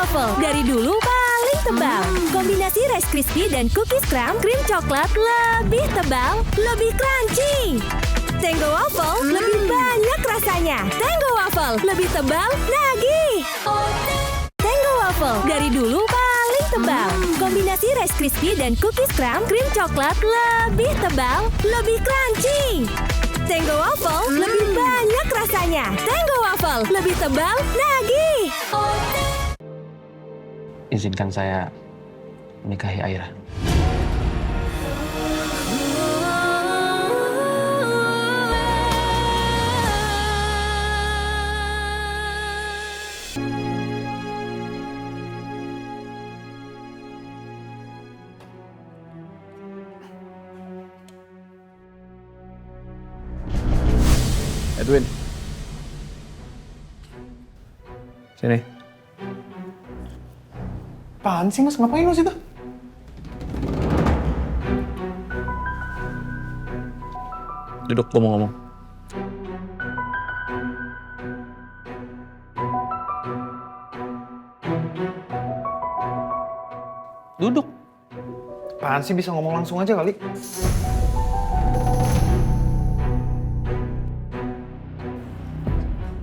Waffle, dari dulu paling tebal. Kombinasi Rice Crispy dan Cookies Crumb, krim coklat lebih tebal, lebih crunchy. Tango Waffle lebih banyak rasanya. Tango Waffle lebih tebal, nagih. Tango Waffle, dari dulu paling tebal. Kombinasi Rice Crispy dan Cookies Crumb, krim coklat lebih tebal, lebih crunchy. Tango Waffle lebih banyak rasanya. Tango Waffle lebih tebal, nagih. Izinkan saya menikahi Aira. Edwin. Sini. Apaan sih mas? Ngapain lo situ? Duduk, gue mau ngomong. Duduk. Apaan sih, bisa ngomong langsung aja kali?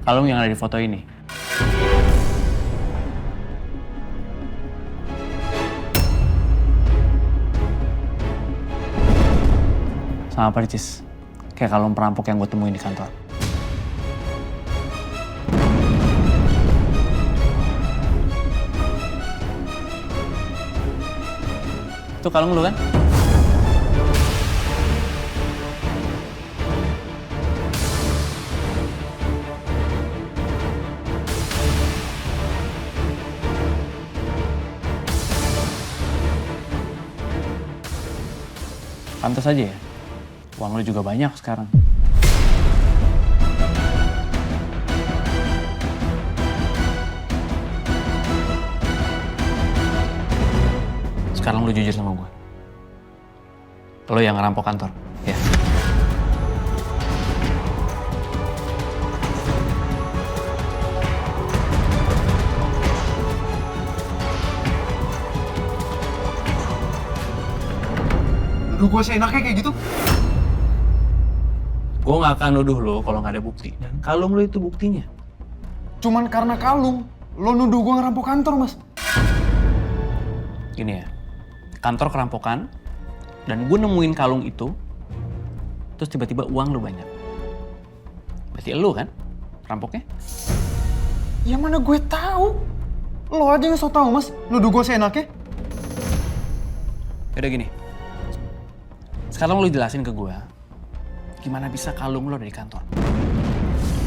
Kalung yang ada di foto ini. Sama percis. Kayak kalung perampok yang gue temuin di kantor. Itu kalung lu kan? Pantas aja ya. Uang lu juga banyak sekarang. Sekarang lu jujur sama gue. Lo yang ngerampok kantor, ya? Nuduh gue seenaknya kayak gitu? Gue gak akan nuduh lo kalau nggak ada bukti. Dan kalung lo itu buktinya. Cuman karena kalung, lo nuduh gue ngerampok kantor, mas. Gini ya, kantor kerampokan, dan gue nemuin kalung itu, terus tiba-tiba uang lo banyak. Berarti lo kan perampoknya? Ya mana gue tahu. Lo aja yang so tau, mas. Nuduh gue seenaknya. Yaudah gini, sekarang lo jelasin ke gue, gimana bisa kalung lo ada di kantor?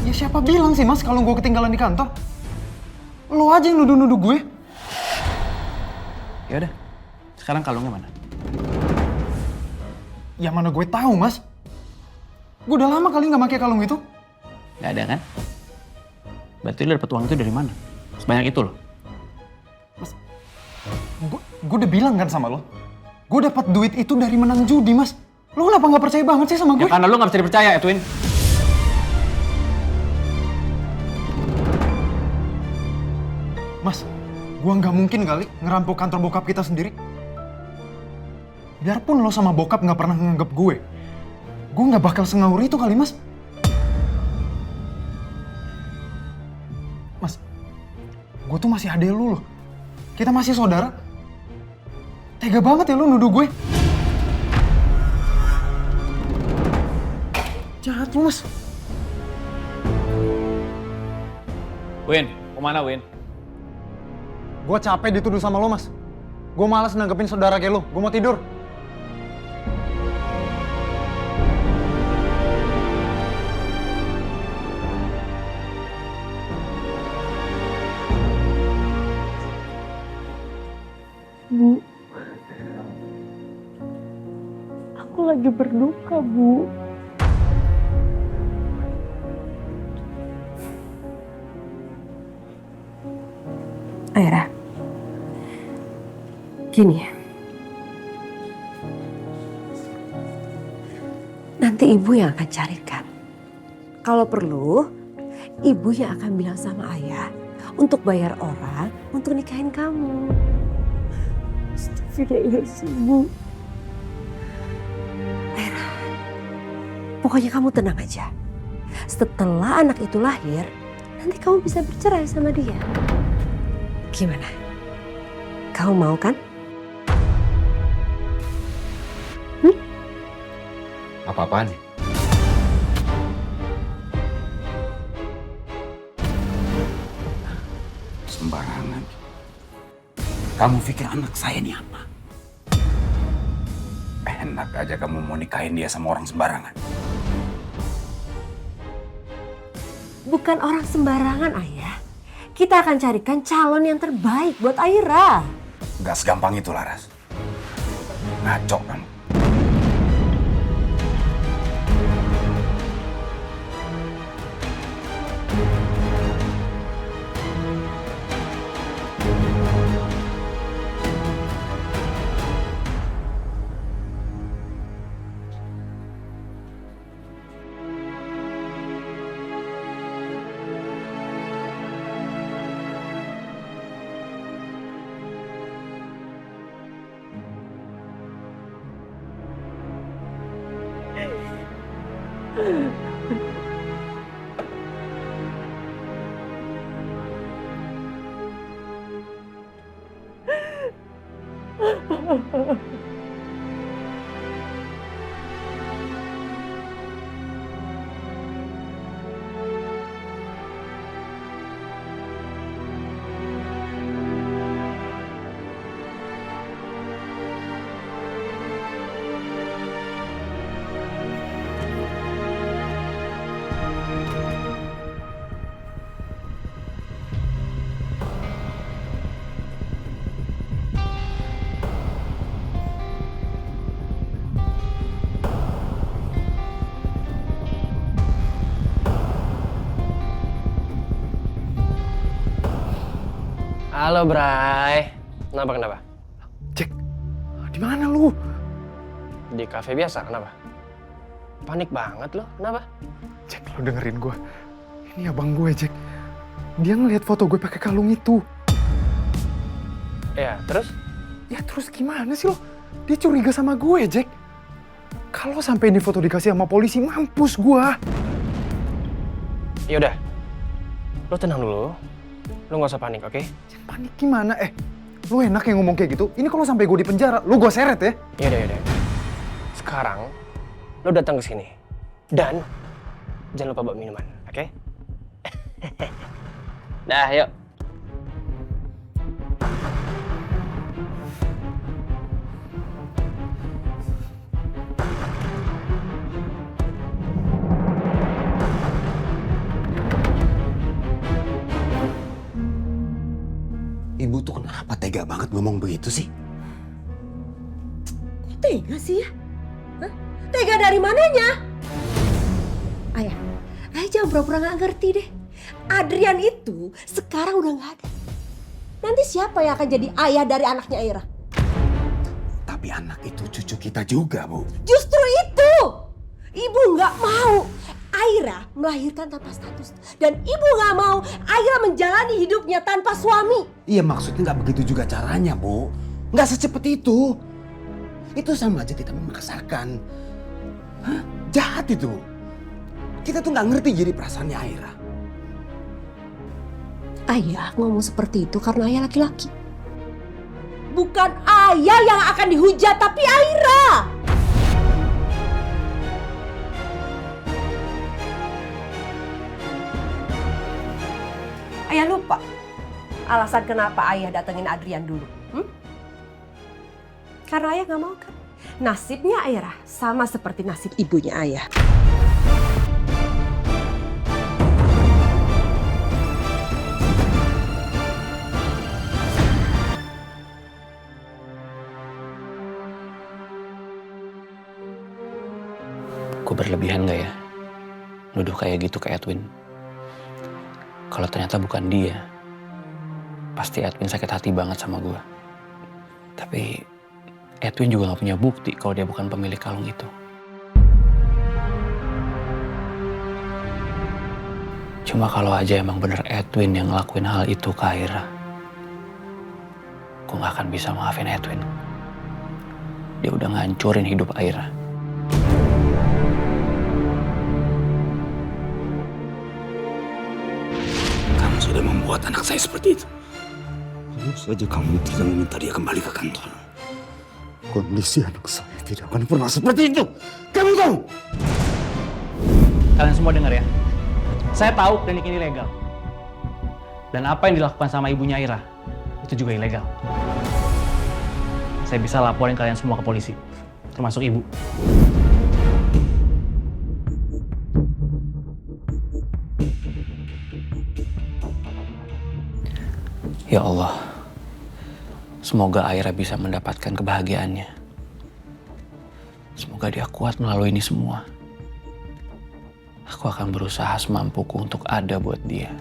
Ya siapa bilang sih, mas, kalau gue ketinggalan di kantor? Lo aja yang nuduh-nuduh gue. Yaudah, sekarang kalungnya mana? Ya mana gue tahu, mas. Gue udah lama kali nggak pakai kalung itu. Gak ada kan? Berarti lo dapet uang itu dari mana? Sebanyak itu lo? Mas, gue udah bilang kan sama lo. Gue dapat duit itu dari menang judi, mas. Lo kenapa nggak percaya banget sih sama gue? Ya karena lo gak bisa dipercaya, Edwin. Mas, gue nggak mungkin kali ngerampok kantor bokap kita sendiri. Biarpun lo sama bokap nggak pernah nganggap gue nggak bakal sengaur itu kali, mas. Mas, gue tuh masih adek lu loh. Kita masih saudara. Tega banget ya lo nuduh gue. Jahat lu, mas. Win, kemana Win? Gue capek dituduh sama lo, mas. Gue malas nanggepin saudara kayak lo. Gue mau tidur. Bu, aku lagi berduka, Bu. Aira, gini, nanti ibu yang akan carikan. Kalau perlu, ibu yang akan bilang sama ayah untuk bayar orang untuk nikahin kamu. Astagfirullahaladzim, Bu. Aira, pokoknya kamu tenang aja. Setelah anak itu lahir, nanti kamu bisa bercerai sama dia. Gimana? Kamu mau kan? Apa-apaan nih? Sembarangan. Kamu pikir anak saya ini apa? Enak aja kamu mau nikahin dia sama orang sembarangan. Bukan orang sembarangan, Ayah. Kita akan carikan calon yang terbaik buat Aira. Gak segampang itu, Laras. Ngaco kamu. Halo Bray, kenapa? Jack, di mana lu? Di kafe biasa, kenapa? Panik banget lo, kenapa? Jack, lu dengerin gue. Ini abang gue, Jack. Dia ngeliat foto gue pakai kalung itu. Ya, terus? Ya terus gimana sih lo? Dia curiga sama gue, Jack. Kalau sampai ini foto dikasih sama polisi, mampus gue. Yaudah, lo tenang dulu. Lo gak usah panik, oke? Panik gimana? Lu enak yang ngomong kayak gitu. Ini kalau sampai gue di penjara, lu gue seret ya. Yaudah. Sekarang, lo datang ke sini. Dan, jangan lupa bawa minuman, oke? Dah, yuk. Ibu tuh kenapa tega banget ngomong begitu sih? Kok tega sih ya? Hah? Tega dari mananya? Ayah jangan pura-pura gak ngerti deh. Adrian itu sekarang udah gak ada. Nanti siapa yang akan jadi ayah dari anaknya Aira? Tapi anak itu cucu kita juga, Bu. Justru itu! Ibu gak mau Aira melahirkan tanpa status. Dan ibu gak mau Aira menjalani hidupnya tanpa suami. Iya, maksudnya nggak begitu juga caranya, Bu. Nggak secepat itu. Itu sama aja kita memaksakan. Hah? Jahat itu. Kita tuh nggak ngerti jadi perasaannya Aira. Ayah ngomong seperti itu karena ayah laki-laki. Bukan ayah yang akan dihujat, tapi Aira. Ayah lupa alasan kenapa ayah datengin Adrian dulu. Karena ayah gak mau kan? Nasibnya Aira sama seperti nasib ibunya ayah. Gue berlebihan gak ya? Nuduh kayak gitu ke Edwin. Kalau ternyata bukan dia, pasti Edwin sakit hati banget sama gue. Tapi Edwin juga gak punya bukti kalau dia bukan pemilik kalung itu. Cuma kalau aja emang bener Edwin yang ngelakuin hal itu ke Aira, gue gak akan bisa maafin Edwin. Dia udah ngancurin hidup Aira. Kamu sudah membuat anak saya seperti itu. Kalau saja kamu tidak meminta dia kembali ke kantor, kondisi anak saya tidak akan pernah seperti itu. Kamu tahu? Kalian semua dengar ya. Saya tahu klinik ini legal. Dan apa yang dilakukan sama ibunya Aira, itu juga ilegal. Saya bisa laporin kalian semua ke polisi, termasuk ibu. Ya Allah, semoga Aira bisa mendapatkan kebahagiaannya. Semoga dia kuat melalui ini semua. Aku akan berusaha semampuku untuk ada buat dia.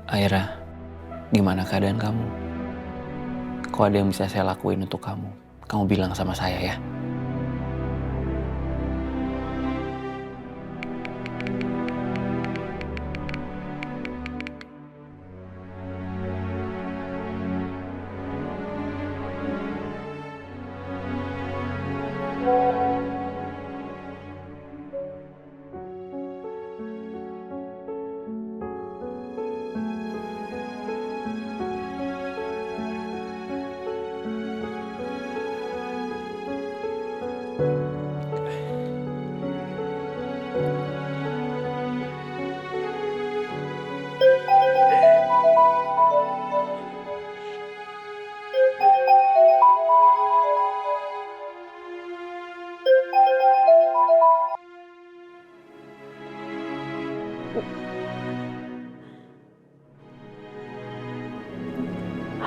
Aira, gimana keadaan kamu? Kok ada yang bisa saya lakuin untuk kamu? Kamu bilang sama saya ya.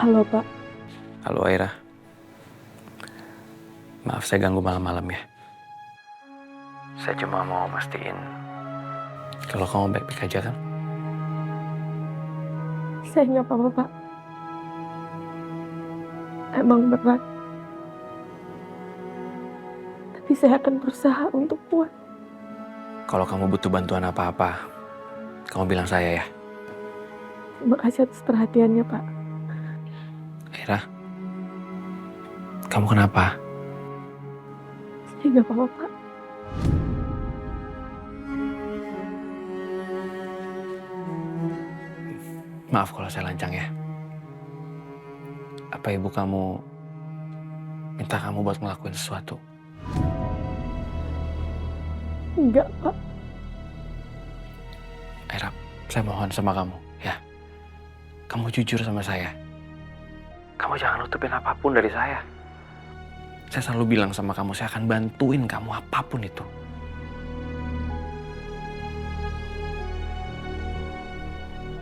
Halo, Pak. Halo Aira. Maaf saya ganggu malam-malam ya. Saya cuma mau mastiin kalau kamu baik-baik aja kan? Saya nggak apa-apa, Pak. Emang berat. Tapi saya akan berusaha untuk kuat. Kalau kamu butuh bantuan apa-apa, kamu bilang saya ya. Terima kasih atas perhatiannya, Pak. Aira, kamu kenapa? Saya nggak apa-apa, Pak. Maaf kalau saya lancang ya. Apa ibu kamu minta kamu buat ngelakuin sesuatu? Enggak, Pak. Aira, saya mohon sama kamu ya. Kamu jujur sama saya. Kamu jangan nutupin apapun dari saya. Saya selalu bilang sama kamu, saya akan bantuin kamu apapun itu.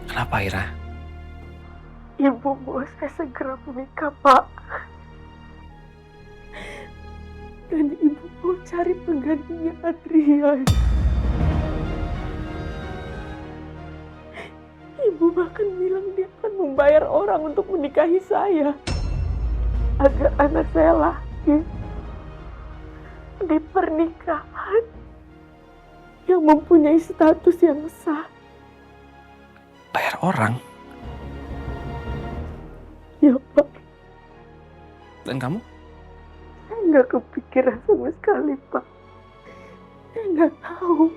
Kenapa, Aira? Ibu mau saya segera menikah, Pak. Dan ibu mau cari penggantinya Adrian. Ibu bahkan bilang dia akan membayar orang untuk menikahi saya. Agar anak saya lahir di pernikahan yang mempunyai status yang sah. Bayar orang? Ya, Pak. Dan kamu? Saya nggak kepikiran sama sekali, Pak. Saya nggak tahu.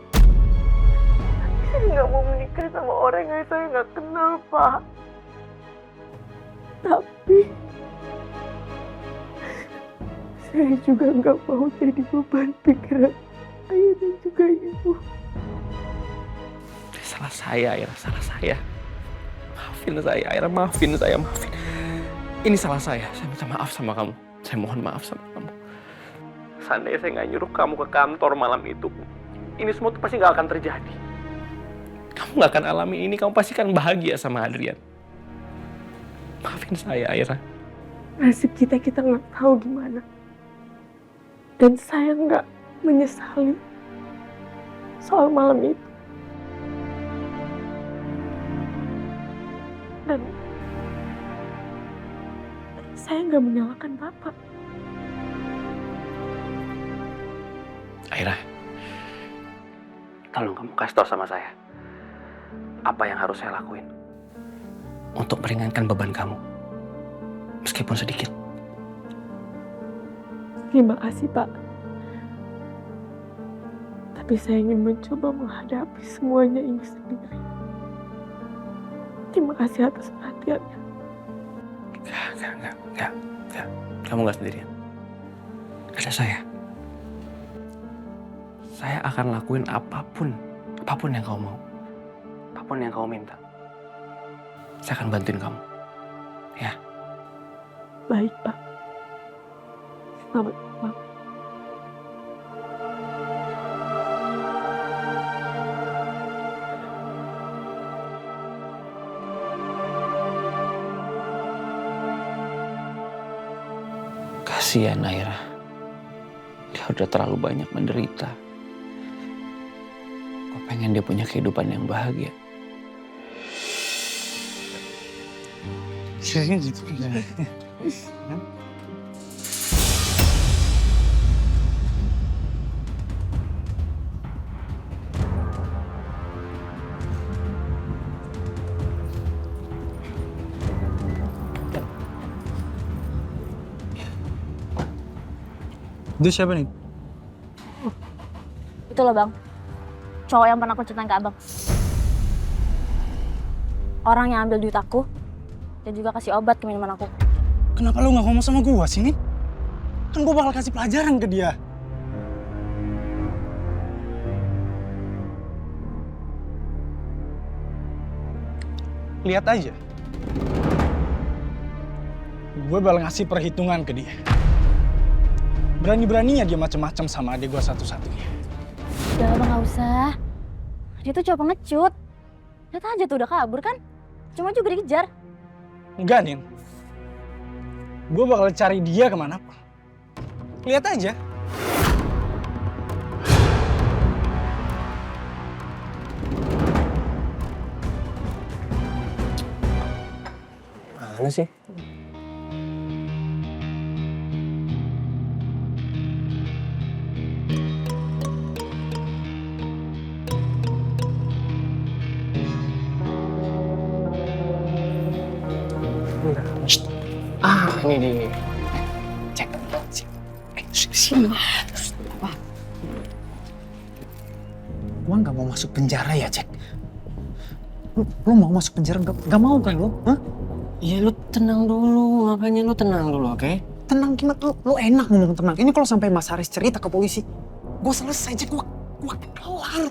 Saya nggak mau menikah sama orang yang saya nggak kenal, Pak. Tapi saya juga nggak mau jadi beban pikiran ayah dan juga ibu. Salah saya, Aira. Salah saya. Maafin saya, Aira. Maafin saya, maafin. Ini salah saya. Saya minta maaf sama kamu. Saya mohon maaf sama kamu. Seandainya saya nggak nyuruh kamu ke kantor malam itu, ini semua tuh pasti nggak akan terjadi. Kamu nggak akan alami ini. Kamu pasti akan bahagia sama Adrian. Maafin saya, Aira. Nasib kita nggak tahu gimana. Dan saya nggak menyesali soal malam itu. Dan saya nggak menyalahkan Bapak. Aira, tolong kamu kasih tau sama saya. Apa yang harus saya lakuin untuk meringankan beban kamu, meskipun sedikit. Terima kasih, Pak. Tapi saya ingin mencoba menghadapi semuanya ini sendiri. Terima kasih atas perhatiannya. Enggak. Kamu nggak sendirian. Ada saya. Saya akan lakuin apapun yang kamu mau. Apapun yang kamu minta. Saya akan bantuin kamu. Ya. Baik, Pak. Selamat malam. Kasihan Aira. Dia udah terlalu banyak menderita. Gue pengen dia punya kehidupan yang bahagia. Kayaknya gitu. Itu siapa nih? Itu loh bang, cowok yang pernah aku ceritain ke abang. Orang yang ambil duit aku dan juga kasih obat ke minuman aku. Kenapa lu gak ngomong sama gua sih, Nin? Kan gua bakal kasih pelajaran ke dia. Lihat aja. Gue bakal ngasih perhitungan ke dia. Berani-beraninya dia macem-macem sama adik gue satu-satunya. Udah bang, gak usah. Dia tuh cowok pengecut. Lihat aja tuh udah kabur kan? Cuma juga dikejar. Enggak, Nin. Gue bakal cari dia kemanapun. Lihat aja. Mana sih? Ini dia. Cek. Sini. Gua nggak mau masuk penjara ya, Cek. Lu mau masuk penjara nggak mau kan lu? Hah? Ya lu tenang dulu, makanya lu tenang dulu, oke? Tenang gimana? Lu enak ngomong tenang. Ini kalau sampai Mas Haris cerita ke polisi, gua selesai, Cek. Gua kelar.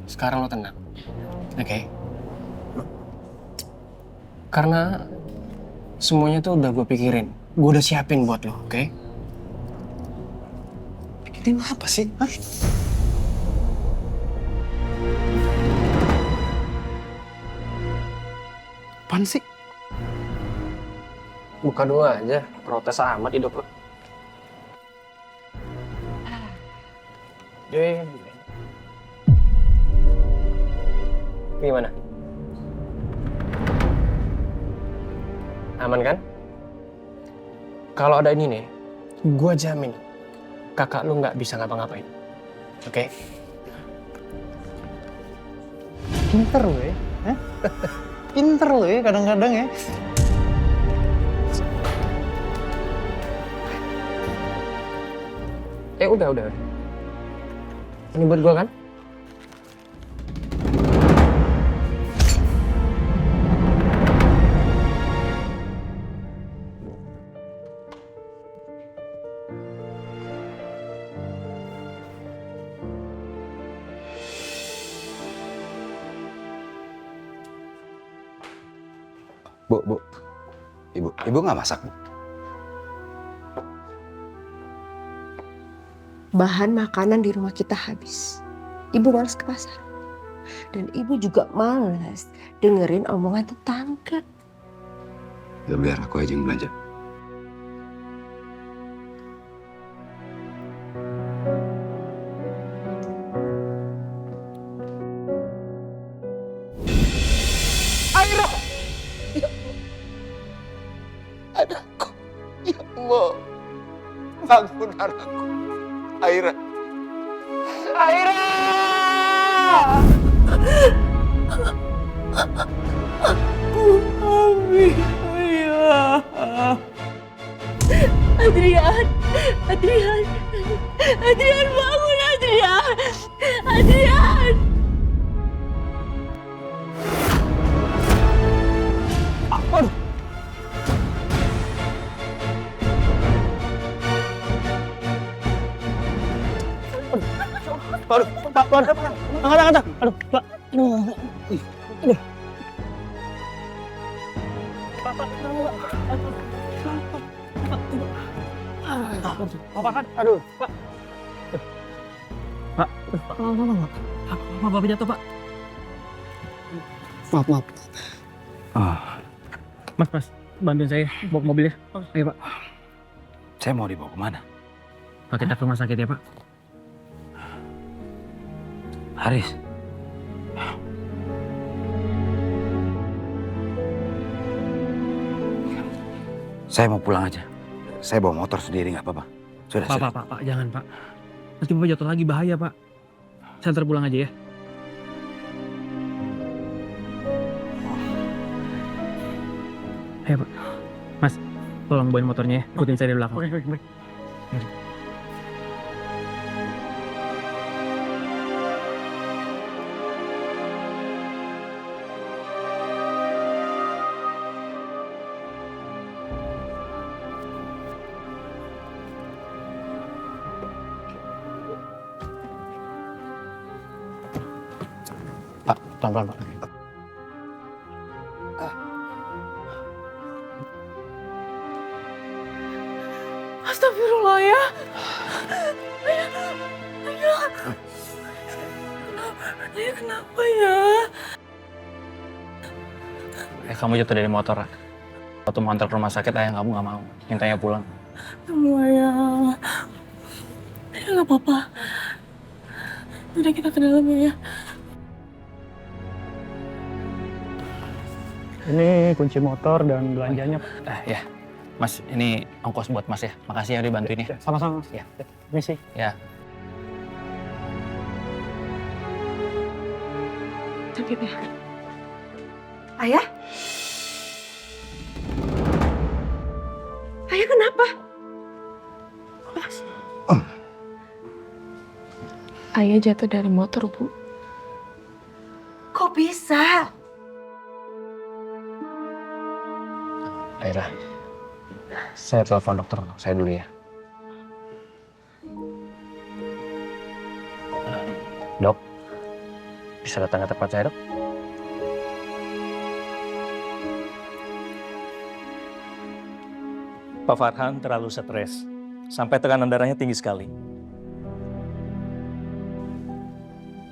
Sekarang lu tenang, oke? Karena semuanya tuh udah gue pikirin. Gue udah siapin buat lo, oke? Pikirin apa sih? Hah? Apaan sih? Buka dulu aja, protes amat hidup lo. Gimana? Aman kan? Kalau ada ini nih, gue jamin kakak lu nggak bisa ngapa-ngapain. Oke? Pinter lo ya? Hah? Pinter lo ya kadang-kadang ya? Udah. Ini buat gue kan? Bu. Ibu nggak masak, Bu? Bahan makanan di rumah kita habis. Ibu malas ke pasar. Dan ibu juga malas dengerin omongan tetangga. Ya biar aku aja yang belanja. Aira! Ya anakku, ya Allah. Bangun anakku. Aira. Aira! Mami, ayah. Adrian bangun Adrian. Aduh. Aduh, Pak, angkat. Aduh, Pak. Aduh. Pak, kan? Aduh, Pak. Pak, Bapak jatuh, Pak. Maaf. Mas, bantuin saya bawa ke mobilnya. Ayo, Pak. Saya mau dibawa kemana? Pak, kita ke rumah sakit ya, Pak. Haris. Saya mau pulang aja. Saya bawa motor sendiri, nggak apa-apa. Sudah. Pak, jangan, Pak. Nanti Bapak jatuh lagi, bahaya, Pak. Saya antar pulang aja ya. Ayo, Pak. Mas, tolong bawain motornya ya. Ikutin saya di belakang. Oke, baik. Pak, pelan-pelan, Pak. Astagfirullah ya. Ayah kenapa ya? Kamu jatuh dari motor. Waktu mau antar ke rumah sakit, ayah kamu nggak mau. Mintanya pulang. Ayah nggak apa-apa. Udah kita ke dalam ya. Ini kunci motor dan belanjanya, Pak. Ya, Mas, ini ongkos buat Mas ya. Makasih ya udah bantuin ya. Sama-sama, Mas. Ya. Permisi. Ya. Tapi ya. Ayah? Ayah kenapa? Ayah jatuh dari motor, Bu. Kok bisa? Aira, saya telepon dokter saya dulu ya. Dok, bisa datang ke tempat saya, Dok? Pak Farhan terlalu stres, sampai tekanan darahnya tinggi sekali.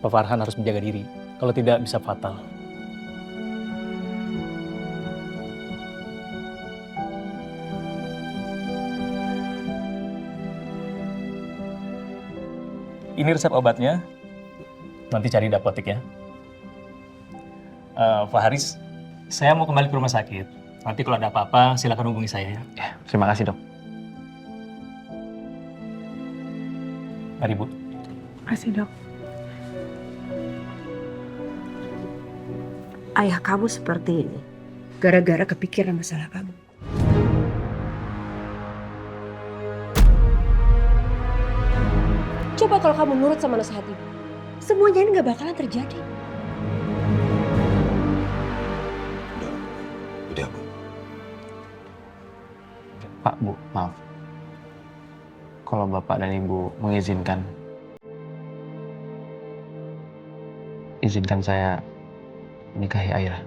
Pak Farhan harus menjaga diri, kalau tidak bisa fatal. Ini resep obatnya, nanti cari di apotek ya. Pak Haris, saya mau kembali ke rumah sakit. Nanti kalau ada apa-apa, silakan hubungi saya ya. Ya, terima kasih, Dok. Mari, Bu. Makasih, Dok. Ayah kamu seperti ini gara-gara kepikiran masalah kamu. Coba kalau kamu nurut sama nasihat ibu, semuanya ini gak bakalan terjadi. Udah, Bu. Pak, Bu, maaf. Kalau Bapak dan Ibu mengizinkan, izinkan saya menikahi Aira.